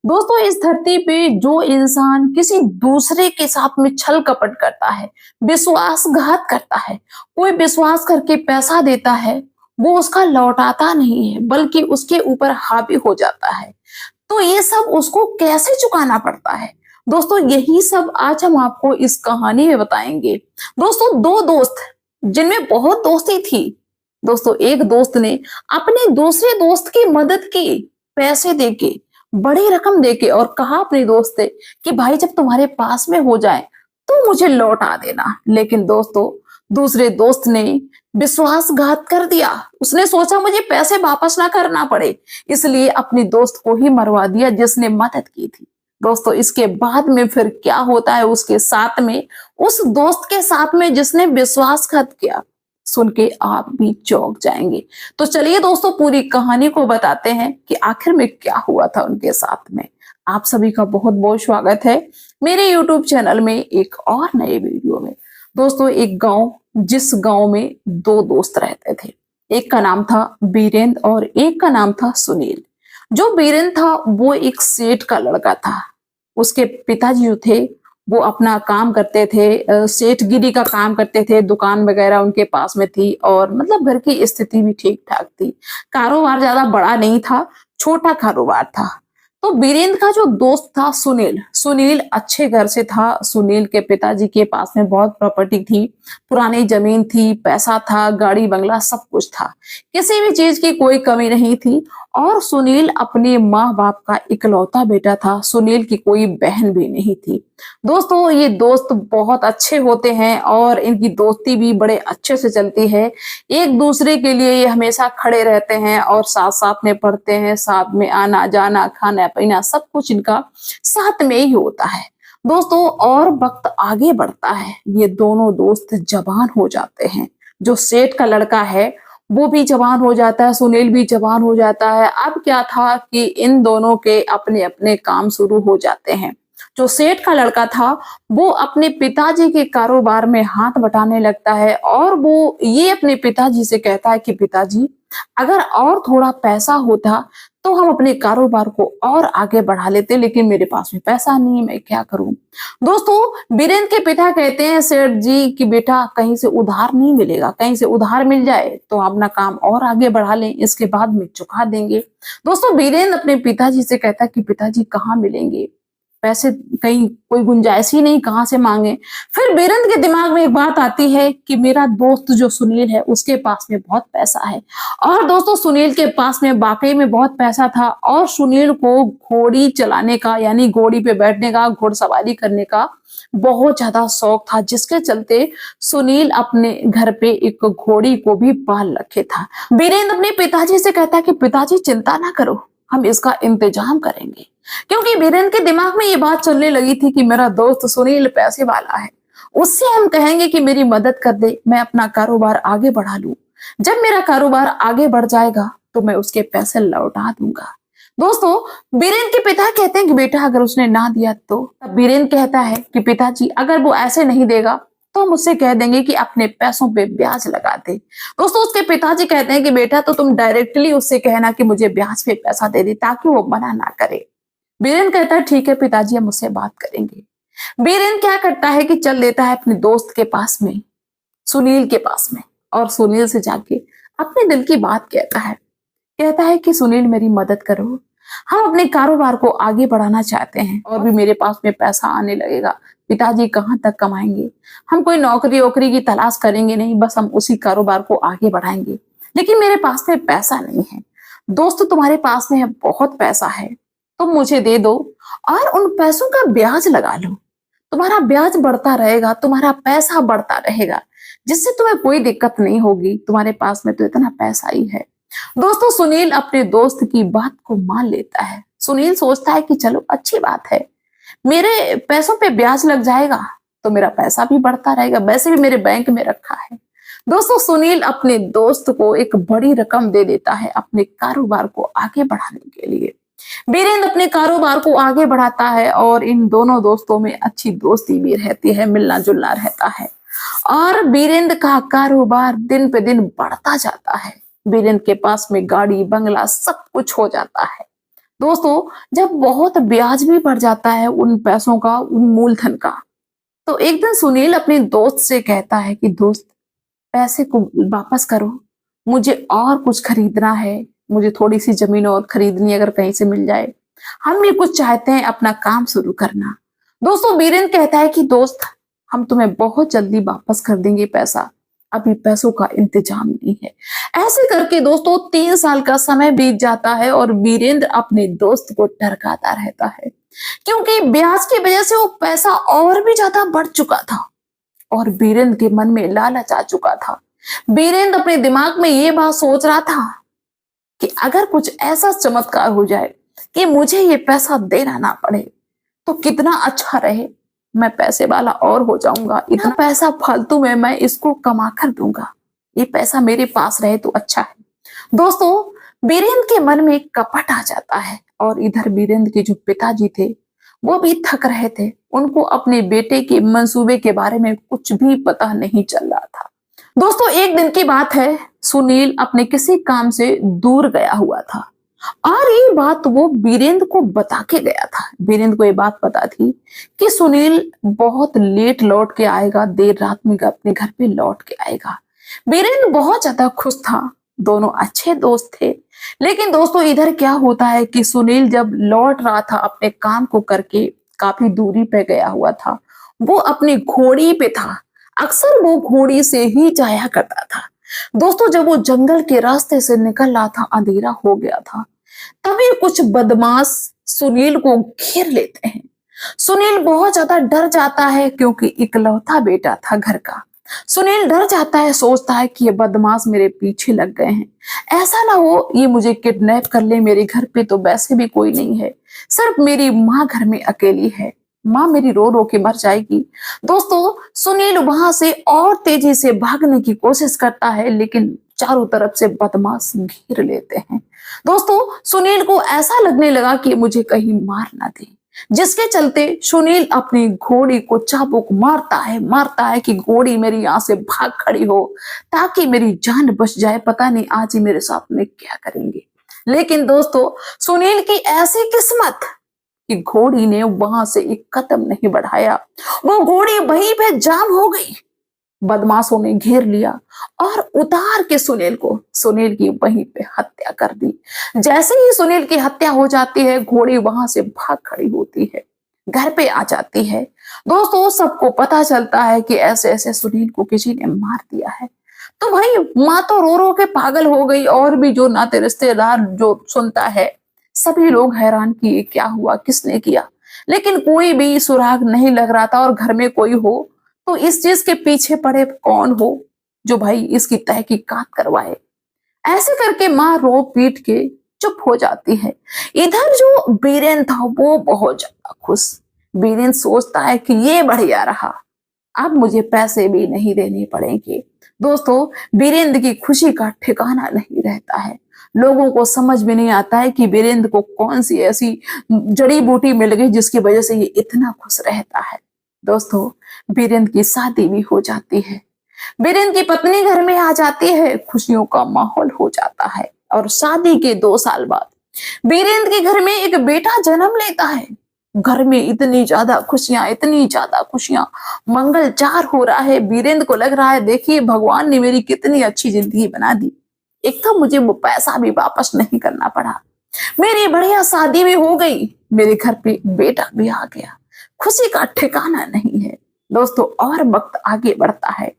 दोस्तों इस धरती पे जो इंसान किसी दूसरे के साथ में छल कपट करता है, विश्वासघात करता है, कोई विश्वास करके पैसा देता है, वो उसका लौटाता नहीं है बल्कि उसके ऊपर हावी हो जाता है। तो ये सब उसको कैसे चुकाना पड़ता है? दोस्तों यही सब आज हम आपको इस कहानी में बताएंगे। दोस्तों दो दोस्त जिनमें बहुत दोस्ती थी। दोस्तों एक दोस्त ने अपने दूसरे दोस्त की मदद की, पैसे देके, बड़ी रकम देके, और कहा अपने दोस्त से कि भाई जब तुम्हारे पास में हो जाए तो मुझे लौटा देना। लेकिन दोस्तों दूसरे दोस्त ने विश्वासघात कर दिया। उसने सोचा मुझे पैसे वापस ना करना पड़े, इसलिए अपनी दोस्त को ही मरवा दिया जिसने मदद की थी। दोस्तों इसके बाद में फिर क्या होता है उसके साथ में, उस दोस्त के साथ में जिसने विश्वासघात किया, सुन के आप भी चौंक जाएंगे। तो चलिए दोस्तों पूरी कहानी को बताते हैं कि आखिर में क्या हुआ था उनके साथ में। आप सभी का बहुत बहुत स्वागत है मेरे YouTube चैनल में एक और नए वीडियो में। दोस्तों एक गांव, जिस गांव में दो दोस्त रहते थे। एक का नाम था बीरेंद्र और एक का नाम था सुनील। जो बीरेंद्र था वो एक सेठ का लड़का था। उसके पिताजी जो थे वो अपना काम करते थे, सेठगिरी का काम करते थे, दुकान वगैरह उनके पास में थी और मतलब घर की स्थिति भी ठीक ठाक थी। कारोबार ज्यादा बड़ा नहीं था, छोटा कारोबार था। तो बीरेंद्र का जो दोस्त था सुनील, सुनील अच्छे घर से था। सुनील के पिताजी के पास में बहुत प्रॉपर्टी थी, पुरानी जमीन थी, पैसा था, गाड़ी बंगला सब कुछ था, किसी भी चीज की कोई कमी नहीं थी। और सुनील अपने माँ बाप का इकलौता बेटा था। सुनील की कोई बहन भी नहीं थी। दोस्तों ये दोस्त बहुत अच्छे होते हैं और इनकी दोस्ती भी बड़े अच्छे से चलती है। एक दूसरे के लिए ये हमेशा खड़े रहते हैं और साथ साथ में पढ़ते हैं, साथ में आना जाना, खाना पीना सब कुछ इनका साथ में ही होता है। दोस्तों और वक्त आगे बढ़ता है, ये दोनों दोस्त जवान हो जाते हैं। जो सेठ का लड़का है वो भी जवान हो जाता है, सुनील भी जवान हो जाता है। अब क्या था कि इन दोनों के अपने अपने काम शुरू हो जाते हैं। जो सेठ का लड़का था वो अपने पिताजी के कारोबार में हाथ बटाने लगता है और वो ये अपने पिताजी से कहता है कि पिताजी अगर और थोड़ा पैसा होता तो हम अपने कारोबार को और आगे बढ़ा लेते, लेकिन मेरे पास में पैसा नहीं है, मैं क्या करूं। दोस्तों बीरेंद्र के पिता कहते हैं सेठ जी कि बेटा कहीं से उधार नहीं मिलेगा, कहीं से उधार मिल जाए तो अपना काम और आगे बढ़ा लें, इसके बाद में चुका देंगे। दोस्तों बीरेंद्र अपने पिताजी से कहता है कि पिताजी कहाँ मिलेंगे पैसे, कहीं कोई गुंजाइश ही नहीं, कहाँ से मांगे। फिर बीरेंद्र के दिमाग में एक बात आती है कि मेरा दोस्त जो सुनील है उसके पास में बहुत पैसा है। और दोस्तों सुनील के पास में वाकई में बहुत पैसा था और सुनील को घोड़ी चलाने का यानी घोड़ी पे बैठने का, घुड़सवारी करने का बहुत ज्यादा शौक था, जिसके चलते सुनील अपने घर पे एक घोड़ी को भी पाल रखे था। बीरेंद्र अपने पिताजी से कहता है कि पिताजी चिंता ना करो, हम इसका इंतजाम करेंगे। क्योंकि बीरेंद्र के दिमाग में ये बात चलने लगी थी कि मेरा दोस्त सुनील पैसे वाला है, उससे हम कहेंगे कि मेरी मदद कर दे, मैं अपना कारोबार आगे बढ़ा लूं। जब मेरा कारोबार आगे बढ़ जाएगा तो मैं उसके पैसे लौटा दूंगा। दोस्तों बीरेंद्र के पिता कहते हैं कि बेटा अगर उसने ना दिया तो। तब बीरेंद्र कहता है कि पिताजी अगर वो ऐसे नहीं देगा तो हम उससे कह देंगे कि अपने पैसों पे ब्याज लगा दे। दोस्तों उसके पिताजी कहते हैं कि बेटा तो तुम डायरेक्टली उससे कहना कि मुझे ब्याज पे पैसा दे दे, ताकि वो मना ना करे। बीरेंद्र कहता है ठीक है पिताजी हम उससे बात करेंगे। बीरेंद्र क्या करता है कि चल देता है अपने दोस्त के पास में, सुनील के पास में, और सुनील से जाके अपने दिल की बात कहता है कि सुनील मेरी मदद करो, हम अपने कारोबार को आगे बढ़ाना चाहते हैं और भी मेरे पास में पैसा आने लगेगा। पिताजी कहाँ तक कमाएंगे, हम कोई नौकरी वोकरी की तलाश करेंगे नहीं, बस हम उसी कारोबार को आगे बढ़ाएंगे, लेकिन मेरे पास में पैसा नहीं है। दोस्त तुम्हारे पास में है, बहुत पैसा है, तुम मुझे दे दो और उन पैसों का ब्याज लगा लो, तुम्हारा ब्याज बढ़ता रहेगा, तुम्हारा पैसा बढ़ता रहेगा, जिससे तुम्हें कोई दिक्कत नहीं होगी, तुम्हारे पास में तो इतना पैसा ही है। दोस्तों सुनील अपने दोस्त की बात को मान लेता है। सुनील सोचता है कि चलो अच्छी बात है, मेरे पैसों पे ब्याज लग जाएगा तो मेरा पैसा भी बढ़ता रहेगा, वैसे भी मेरे बैंक में रखा है। दोस्तों सुनील अपने दोस्त को एक बड़ी रकम दे देता है अपने कारोबार को आगे बढ़ाने के लिए। बीरेंद्र अपने कारोबार को आगे बढ़ाता है और इन दोनों दोस्तों में अच्छी दोस्ती भी रहती है, मिलना जुलना रहता है और बीरेंद्र का कारोबार दिन पे दिन बढ़ता जाता है। बीरेंद्र के पास में गाड़ी बंगला सब कुछ हो जाता है। दोस्तों, जब बहुत ब्याज भी बढ़ जाता है उन पैसों का, उन मूलधन का, तो एक दिन सुनील अपने दोस्त से कहता है कि दोस्त, पैसे को वापस करो, मुझे और कुछ खरीदना है, मुझे थोड़ी सी जमीन और खरीदनी है अगर कहीं से मिल जाए। हम भी कुछ चाहते हैं अपना काम शुरू करना। दोस्तों, वीरेंद्र कहता है कि दोस्त, हम तुम्हें बहुत जल्दी वापस कर देंगे पैसा, अभी पैसों का इंतजाम नहीं है। ऐसे करके दोस्तों 3 साल का समय बीत जाता है और वीरेंद्र अपने दोस्त को टरकाता रहता है, क्योंकि ब्याज की वजह से वो पैसा और भी ज्यादा बढ़ चुका था और वीरेंद्र के मन में लालच आ चुका था। वीरेंद्र अपने दिमाग में ये बात सोच रहा था कि अगर कुछ ऐसा चमत्कार हो जाए कि मुझे ये पैसा देना ना पड़े तो कितना अच्छा रहे, मैं पैसे वाला और हो जाऊंगा। इतना पैसा फालतू में मैं इसको कमा कर दूंगा, ये पैसा मेरे पास रहे तो अच्छा है। दोस्तों, वीरेंद्र के मन में कपट आ जाता है और इधर वीरेंद्र के जो पिताजी थे वो भी थक रहे थे, उनको अपने बेटे के मंसूबे के बारे में कुछ भी पता नहीं चल रहा था। दोस्तों, एक दिन की बात है, सुनील अपने किसी काम से दूर गया हुआ था और ये बात वो वीरेंद्र को बता के गया था। वीरेंद्र को ये बात पता थी कि सुनील बहुत लेट लौट के आएगा, देर रात में अपने घर पे लौट के आएगा। वीरेंद्र बहुत ज्यादा खुश था, दोनों अच्छे दोस्त थे। लेकिन दोस्तों, इधर क्या होता है कि सुनील जब लौट रहा था अपने काम को करके, काफी दूरी पे गया हुआ था, वो अपनी घोड़ी पे था। अक्सर वो घोड़ी से ही जाया करता था। दोस्तों, जब वो जंगल के रास्ते से निकल रहा था, अंधेरा हो गया था, तभी कुछ बदमाश सुनील को घेर लेते हैं। सुनील बहुत ज्यादा डर जाता है क्योंकि इकलौता बेटा था घर का। सुनील डर जाता है, सोचता है कि ये बदमाश मेरे पीछे लग गए हैं, ऐसा ना हो ये मुझे किडनैप कर ले। मेरे घर पे तो वैसे भी कोई नहीं है, सिर्फ मेरी माँ घर में अकेली है, माँ मेरी रो रो के मर जाएगी। दोस्तों, सुनील वहां से और तेजी से भागने की कोशिश करता है, लेकिन चारों तरफ से बदमाश घेर लेते हैं। दोस्तों, सुनील को ऐसा लगने लगा कि मुझे कहीं मार ना दे, जिसके चलते सुनील अपनी घोड़ी को चाबुक मारता है कि घोड़ी मेरी यहाँ से भाग खड़ी हो ताकि मेरी जान बच जाए। पता नहीं आज ही मेरे साथ में क्या करेंगे। लेकिन दोस्तों, सुनील की ऐसी किस्मत कि घोड़ी ने वहां से एक कदम नहीं बढ़ाया, वो घोड़ी वहीं पे जाम हो गई। बदमाशों ने घेर लिया और उतार के सुनील की वहीं पे हत्या कर दी। जैसे ही सुनील की हत्या हो जाती है, घोड़ी वहां से भाग खड़ी होती है, घर पे आ जाती है। दोस्तों, सबको पता चलता है कि ऐसे ऐसे सुनील को किसी ने मार दिया है। तो भाई, माँ तो रो रो के पागल हो गई और भी जो नाते रिश्तेदार जो सुनता है, सभी लोग हैरान कि ये क्या हुआ, किसने किया। लेकिन कोई भी सुराग नहीं लग रहा था और घर में कोई हो तो इस चीज के पीछे पड़े कौन हो जो भाई इसकी तहकीकात करवाए। ऐसे करके माँ रो पीट के चुप हो जाती है। इधर जो बीरेन था वो बहुत ज्यादा खुश। बीरेन सोचता है कि ये बढ़िया रहा, अब मुझे पैसे भी नहीं देने पड़ेंगे। दोस्तों, वीरेंद्र की खुशी का ठिकाना नहीं रहता है। लोगों को समझ में नहीं आता है कि वीरेंद्र को कौन सी ऐसी जड़ी बूटी मिल गई जिसकी वजह से ये इतना खुश रहता है। दोस्तों, वीरेंद्र की शादी भी हो जाती है, वीरेंद्र की पत्नी घर में आ जाती है, खुशियों का माहौल हो जाता है और शादी के 2 साल बाद वीरेंद्र के घर में एक बेटा जन्म लेता है। घर में इतनी ज्यादा खुशियां, इतनी ज्यादा खुशियां, मंगलचार हो रहा है। वीरेंद्र को लग रहा है देखिए भगवान ने मेरी कितनी अच्छी जिंदगी बना दी। एक तो मुझे वो पैसा भी वापस नहीं करना पड़ा, मेरी बढ़िया शादी भी हो गई, मेरे घर पे बेटा भी आ गया, खुशी का ठिकाना नहीं है। दोस्तों, और वक्त आगे बढ़ता है।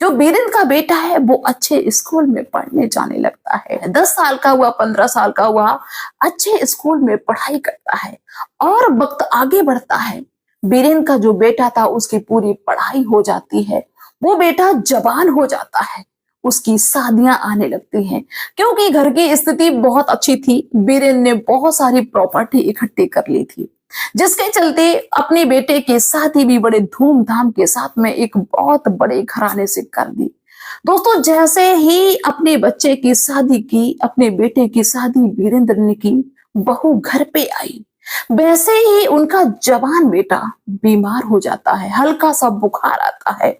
जो वीरेंद्र का बेटा है वो अच्छे स्कूल में पढ़ने जाने लगता है। 10 साल का हुआ, 15 साल का हुआ, अच्छे स्कूल में पढ़ाई करता है और वक्त आगे बढ़ता है। वीरेंद्र का जो बेटा था उसकी पूरी पढ़ाई हो जाती है, वो बेटा जवान हो जाता है, उसकी शादियां आने लगती हैं। क्योंकि घर की स्थिति बहुत अच्छी थी, वीरेंद्र ने बहुत सारी प्रॉपर्टी इकट्ठी कर ली थी, जिसके चलते अपने बेटे की शादी भी बड़े धूमधाम के साथ में एक बहुत बड़े घराने से कर दी। दोस्तों, जैसे ही अपने बच्चे की शादी की, अपने बेटे की शादी वीरेंद्र ने की, बहू घर पे आई, वैसे ही उनका जवान बेटा बीमार हो जाता है, हल्का सा बुखार आता है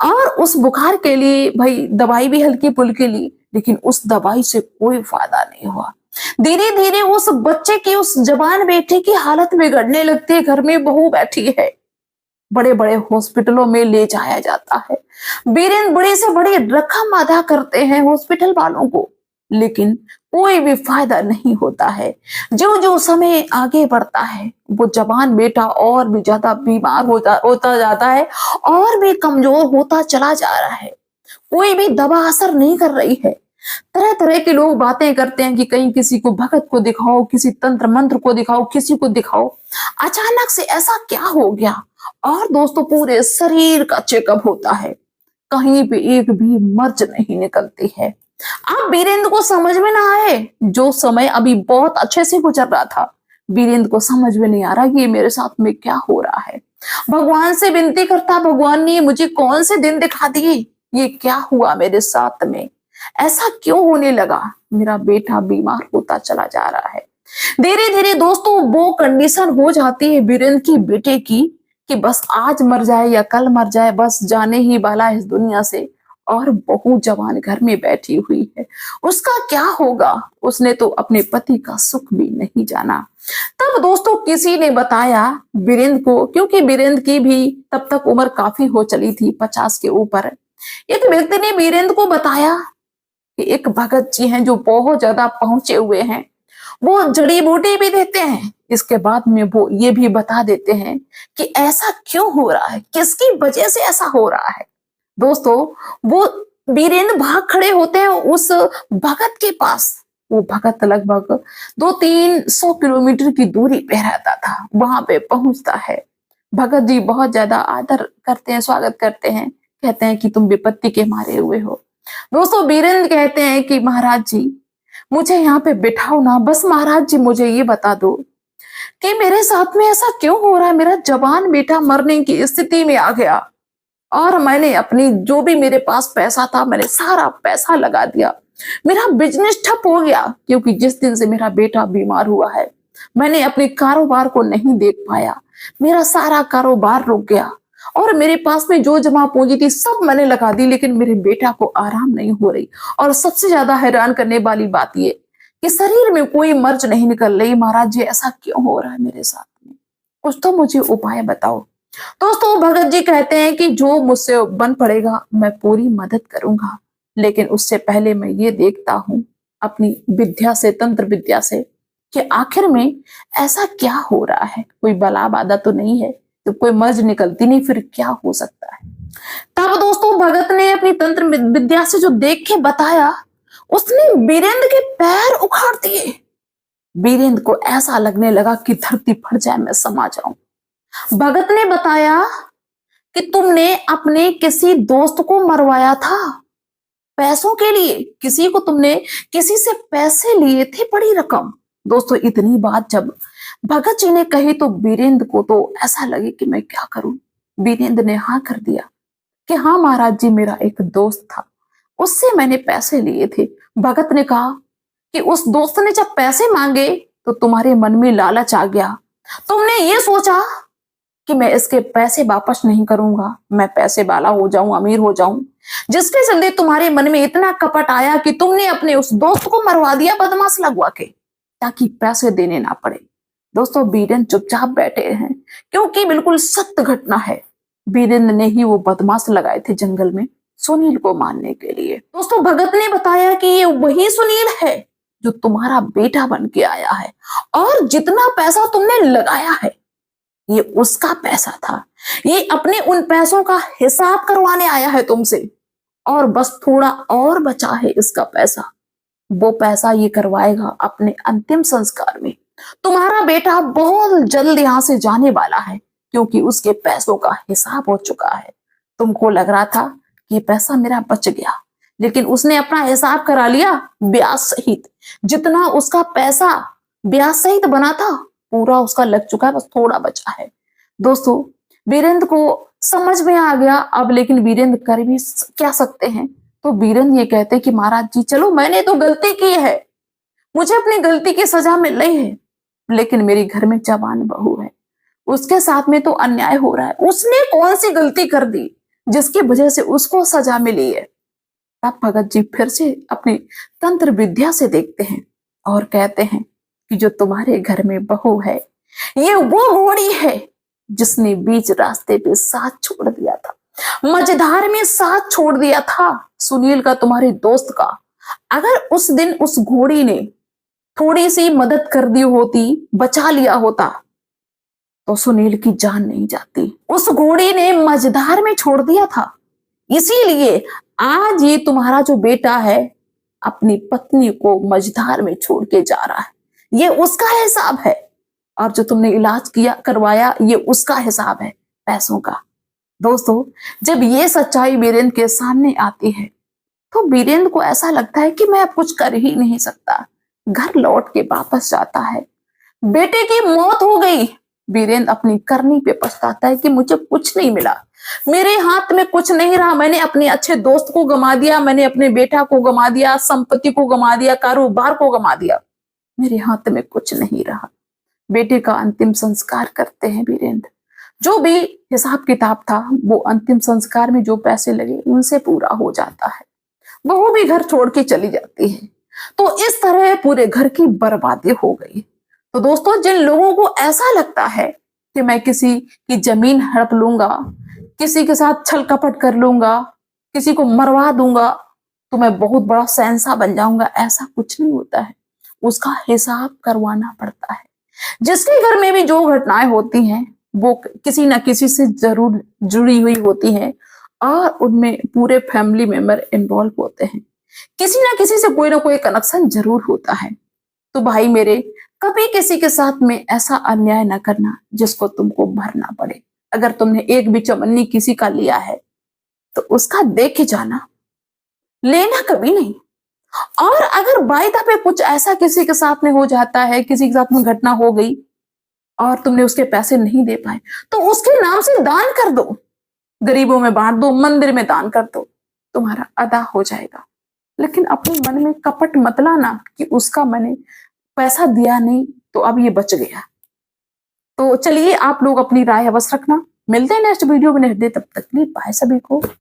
और उस बुखार के लिए भाई दवाई भी हल्की फुल्की ली, लेकिन उस दवाई से कोई फायदा नहीं हुआ। धीरे धीरे उस बच्चे की, उस जवान बेटे की हालत बिगड़ने लगती है। घर में बहू बैठी है, बड़े बड़े हॉस्पिटलों में ले जाया जाता है। वीरेंद्र बड़े से बड़े रकम अदा करते हैं हॉस्पिटल वालों को, लेकिन कोई भी फायदा नहीं होता है। जो जो समय आगे बढ़ता है, वो जवान बेटा और भी ज्यादा बीमार होता जाता है और भी कमजोर होता चला जा रहा है। कोई भी दवा असर नहीं कर रही है। तरह तरह के लोग बातें करते हैं कि कहीं किसी को भगत को दिखाओ, किसी तंत्र मंत्र को दिखाओ, किसी को दिखाओ। अचानक से ऐसा क्या हो गया? और दोस्तों, पूरे शरीर का चेकअप होता है, कहीं पे एक भी मर्ज नहीं निकलती है। अब वीरेंद्र को समझ में ना आए, जो समय अभी बहुत अच्छे से गुजर रहा था, वीरेंद्र को समझ में नहीं आ रहा ये मेरे साथ में क्या हो रहा है। भगवान से विनती करता, भगवान ने मुझे कौन से दिन दिखा दिए? ये क्या हुआ मेरे साथ में? ऐसा क्यों होने लगा? मेरा बेटा बीमार होता चला जा रहा है। धीरे धीरे दोस्तों वो कंडीशन हो जाती है वीरेंद्र की बेटे की कि बस आज मर जाए या कल मर जाए, बस जाने ही वाला है इस दुनिया से। और बहू जवान घर में बैठी हुई है, उसका क्या होगा? उसने तो अपने पति का सुख भी नहीं जाना। तब दोस्तों किसी ने बताया वीरेंद्र को, क्योंकि वीरेंद्र की भी तब तक उम्र काफी हो चली थी, 50 के ऊपर। एक व्यक्ति ने वीरेंद्र को बताया कि एक भगत जी हैं जो बहुत ज्यादा पहुंचे हुए हैं, वो जड़ी बूटी भी देते हैं, इसके बाद में वो ये भी बता देते हैं कि ऐसा क्यों हो रहा है, किसकी वजह से ऐसा हो रहा है। दोस्तों वो वीरेंद्र भाग खड़े होते हैं उस भगत के पास। वो भगत लगभग 200-300 किलोमीटर की दूरी पे रहता था, वहां पे पहुंचता है। भगत जी बहुत ज्यादा आदर करते हैं, स्वागत करते हैं, कहते हैं कि तुम विपत्ति के मारे हुए हो। दोस्तों वीरेंद्र कहते हैं कि महाराज जी मुझे यहाँ पे बिठाओ ना, बस महाराज जी मुझे ये बता दो कि मेरे साथ में ऐसा क्यों हो रहा है। मेरा जवान बेटा मरने की स्थिति में आ गया और मैंने अपनी जो भी मेरे पास पैसा था, मैंने सारा पैसा लगा दिया। मेरा बिजनेस ठप हो गया, क्योंकि जिस दिन से मेरा बेटा बीमार हुआ है, मैंने अपने कारोबार को नहीं देख पाया। मेरा सारा कारोबार रुक गया और मेरे पास में जो जमा पूंजी थी सब मैंने लगा दी, लेकिन मेरे बेटा को आराम नहीं हो रही। और सबसे ज्यादा हैरान करने वाली बात ये कि शरीर में कोई मर्ज नहीं निकल रही। महाराज जी ऐसा क्यों हो रहा है मेरे साथ में? कुछ तो मुझे उपाय बताओ। दोस्तों भगत जी कहते हैं कि जो मुझसे बन पड़ेगा मैं पूरी मदद करूंगा, लेकिन उससे पहले मैं ये देखता हूं अपनी विद्या से, तंत्र विद्या से, कि आखिर में ऐसा क्या हो रहा है। कोई बला बाधा तो नहीं है, तो कोई मर्ज निकलती नहीं, फिर क्या हो सकता है। तब दोस्तों भगत ने अपनी तंत्र विद्या से जो देख के बताया, उसने वीरेंद्र के पैर उखाड़ दिए। वीरेंद्र को ऐसा लगने लगा कि धरती फट जाए, मैं समा जाऊं। भगत ने बताया कि तुमने अपने किसी दोस्त को मरवाया था पैसों के लिए, किसी को तुमने किसी से पैसे लिए थे, बड़ी रकम। दोस्तों इतनी बात जब भगत जी ने कही तो वीरेंद्र को तो ऐसा लगे कि मैं क्या करूं। वीरेंद्र ने हाँ कर दिया कि हाँ महाराज जी, मेरा एक दोस्त था, उससे मैंने पैसे लिए थे। भगत ने कहा कि उस दोस्त ने जब पैसे मांगे तो तुम्हारे मन में लालच आ गया, तुमने ये सोचा कि मैं इसके पैसे वापस नहीं करूंगा, मैं पैसे वाला हो जाऊं, अमीर हो जाऊं, जिसके चलते तुम्हारे मन में इतना कपट आया कि तुमने अपने उस दोस्त को मरवा दिया बदमाश लगवा के, ताकि पैसे देने ना पड़े। दोस्तों वीरेंद्र चुपचाप बैठे हैं, क्योंकि बिल्कुल सत्य घटना है। वीरेंद्र ने ही वो बदमाश लगाए थे जंगल में सुनील को मारने के लिए। दोस्तों भगत ने बताया कि ये वही सुनील है जो तुम्हारा बेटा बन के आया है, और जितना पैसा तुमने लगाया है ये उसका पैसा था। ये अपने उन पैसों का हिसाब करवाने आया है तुमसे, और बस थोड़ा और बचा है इसका पैसा। वो पैसा ये करवाएगा अपने अंतिम संस्कार में। तुम्हारा बेटा बहुत जल्द यहां से जाने वाला है, क्योंकि उसके पैसों का हिसाब हो चुका है। तुमको लग रहा था कि पैसा मेरा बच गया, लेकिन उसने अपना हिसाब करा लिया ब्याज सहित। जितना उसका पैसा ब्याज सहित बना था पूरा उसका लग चुका है, बस थोड़ा बचा है। दोस्तों वीरेंद्र को समझ में आ गया अब, लेकिन वीरेंद्र कर भी क्या सकते हैं। तो वीरेंद्र ये कहते हैं कि महाराज जी चलो, मैंने तो गलती की है, मुझे अपनी गलती की सजा मिल रही है, लेकिन मेरे घर में जवान बहू है, उसके साथ में तो अन्याय हो रहा है। उसने कौन सी गलती कर दी जिसकी वजह से उसको सजा मिली है। तब भगत जी फिर से अपनी तंत्र विद्या से देखते हैं और कहते हैं कि जो तुम्हारे घर में बहू है, ये वो घोड़ी है जिसने बीच रास्ते पे साथ छोड़ दिया था, मझधार में साथ छोड़ दिया था सुनील का, तुम्हारे दोस्त का। अगर उस दिन उस घोड़ी ने थोड़ी सी मदद कर दी होती, बचा लिया होता, तो सुनील की जान नहीं जाती। उस घोड़ी ने मझधार में छोड़ दिया था, इसीलिए आज ये तुम्हारा जो बेटा है अपनी पत्नी को मझधार में छोड़ के जा रहा है। ये उसका हिसाब है, और जो तुमने इलाज किया करवाया ये उसका हिसाब है पैसों का। दोस्तों, जब ये सच्चाई वीरेंद्र के सामने आती है तो वीरेंद्र को ऐसा लगता है कि मैं अब कुछ कर ही नहीं सकता। घर लौट के वापस जाता है। बेटे की मौत हो गई, वीरेंद्र अपनी करनी पे पछताता है कि मुझे कुछ नहीं मिला, मेरे हाथ में कुछ नहीं रहा। मैंने अपने अच्छे दोस्त को गंवा दिया, मैंने अपने बेटा को गंवा दिया, संपत्ति को गंवा दिया, कारोबार को गंवा दिया, मेरे हाथ में कुछ नहीं रहा। बेटे का अंतिम संस्कार करते हैं वीरेंद्र। जो भी हिसाब किताब था वो अंतिम संस्कार में जो पैसे लगे उनसे पूरा हो जाता है। बहू भी घर छोड़ के चली जाती है। तो इस तरह पूरे घर की बर्बादी हो गई। तो दोस्तों, जिन लोगों को ऐसा लगता है कि मैं किसी की जमीन हड़प लूंगा, किसी के साथ छल कपट कर लूंगा, किसी को मरवा दूंगा तो मैं बहुत बड़ा शहंशाह बन जाऊंगा, ऐसा कुछ नहीं होता है। उसका हिसाब करवाना पड़ता है। जिसके घर में भी जो घटनाएं होती हैं वो किसी ना किसी से जरूर जुड़ी हुई होती हैं, और उनमें पूरे फैमिली मेंबर इन्वॉल्व होते हैं। किसी ना किसी से कोई ना कोई कनेक्शन जरूर होता है। तो भाई मेरे, कभी किसी के साथ में ऐसा अन्याय ना करना जिसको तुमको भरना पड़े। अगर तुमने एक भी चवन्नी किसी का लिया है तो उसका देख के जाना, लेना कभी नहीं। और अगर बाय द वे कुछ ऐसा किसी के साथ में हो जाता है, किसी के साथ में घटना हो गई और तुमने उसके पैसे नहीं दे पाए, तो उसके नाम से दान कर दो, गरीबों में बांट दो, मंदिर में दान कर दो, तुम्हारा अदा हो जाएगा। लेकिन अपने मन में कपट मत लाना कि उसका मैंने पैसा दिया नहीं तो अब ये बच गया। तो चलिए, आप लोग अपनी राय अवश्य रखना। मिलते हैं नेक्स्ट वीडियो में, तब तक के लिए बाय सभी को।